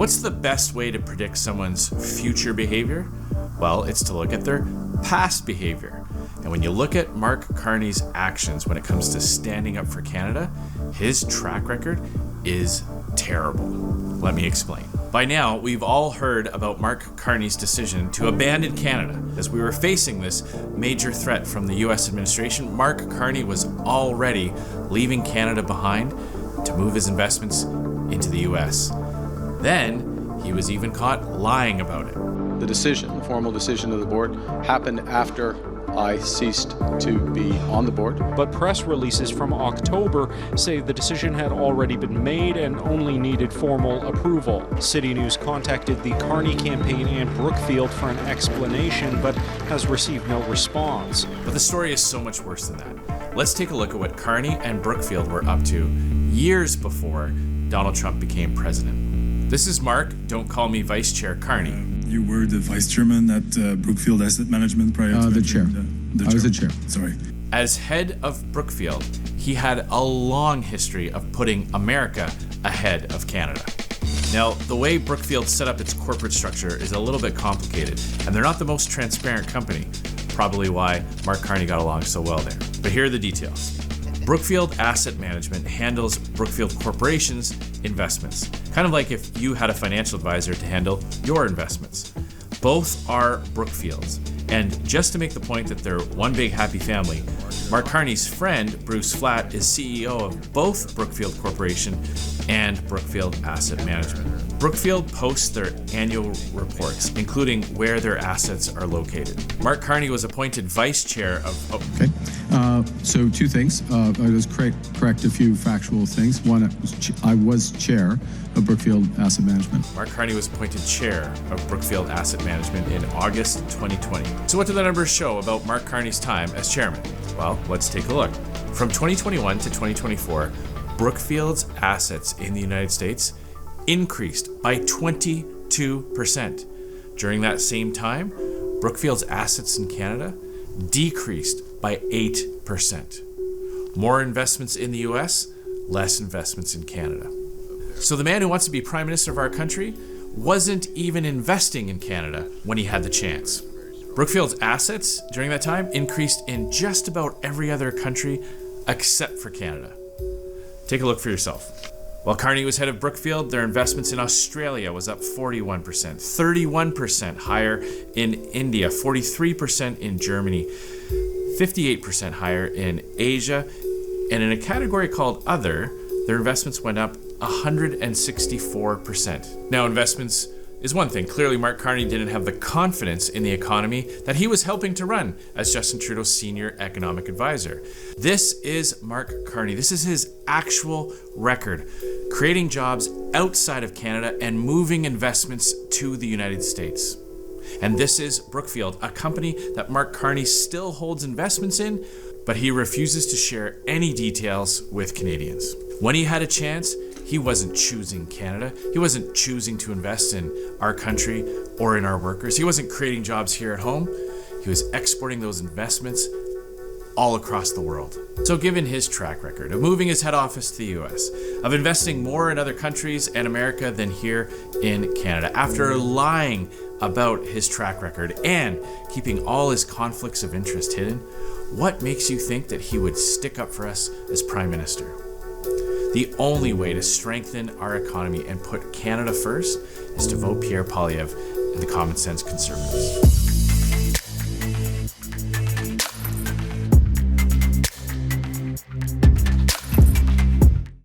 What's the best way to predict someone's future behavior? Well, it's to look at their past behavior. And when you look at Mark Carney's actions when it comes to standing up for Canada, his track record is terrible. Let me explain. By now, we've all heard about Mark Carney's decision to abandon Canada. As we were facing this major threat from the US administration, Mark Carney was already leaving Canada behind to move his investments into the US. Then, he was even caught lying about it. The decision, the formal decision of the board, happened after I ceased to be on the board. But press releases from October say the decision had already been made and only needed formal approval. City News contacted the Carney campaign and Brookfield for an explanation, but has received no response. But the story is so much worse than that. Let's take a look at what Carney and Brookfield were up to years before Donald Trump became president. This is Mark, don't call me Vice Chair Carney. You were the vice chairman at Brookfield Asset Management prior to the chair. I was the chair. Sorry. As head of Brookfield, he had a long history of putting America ahead of Canada. Now, the way Brookfield set up its corporate structure is a little bit complicated, and they're not the most transparent company, probably why Mark Carney got along so well there. But here are the details. Brookfield Asset Management handles Brookfield Corporation's investments, kind of like if you had a financial advisor to handle your investments. Both are Brookfield's, and just to make the point that they're one big happy family, Mark Carney's friend, Bruce Flatt, is CEO of both Brookfield Corporation and Brookfield Asset Management. Brookfield posts their annual reports, including where their assets are located. Mark Carney was appointed vice chair of... Okay. So two things. I just correct a few factual things. One, I was chair of Brookfield Asset Management. Mark Carney was appointed chair of Brookfield Asset Management in August 2020. So what do the numbers show about Mark Carney's time as chairman? Well, let's take a look. From 2021 to 2024, Brookfield's assets in the United States increased by 22%. During that same time, Brookfield's assets in Canada decreased by 8%. More investments in the US, less investments in Canada. So the man who wants to be prime minister of our country wasn't even investing in Canada when he had the chance. Brookfield's assets during that time increased in just about every other country except for Canada. Take a look for yourself. While Carney was head of Brookfield, their investments in Australia was up 41%, 31% higher in India, 43% in Germany, 58% higher in Asia, and in a category called Other, their investments went up 164%. Now, investments is one thing. Clearly, Mark Carney didn't have the confidence in the economy that he was helping to run as Justin Trudeau's senior economic advisor. This is Mark Carney. This is his actual record, creating jobs outside of Canada and moving investments to the United States. And this is Brookfield, a company that Mark Carney still holds investments in, but he refuses to share any details with Canadians. When he had a chance, he wasn't choosing Canada. He wasn't choosing to invest in our country or in our workers. He wasn't creating jobs here at home. He was exporting those investments all across the world. So given his track record of moving his head office to the US, of investing more in other countries and America than here in Canada, after lying about his track record and keeping all his conflicts of interest hidden, what makes you think that he would stick up for us as Prime Minister? The only way to strengthen our economy and put Canada first is to vote Pierre Poilievre and the Common Sense Conservatives.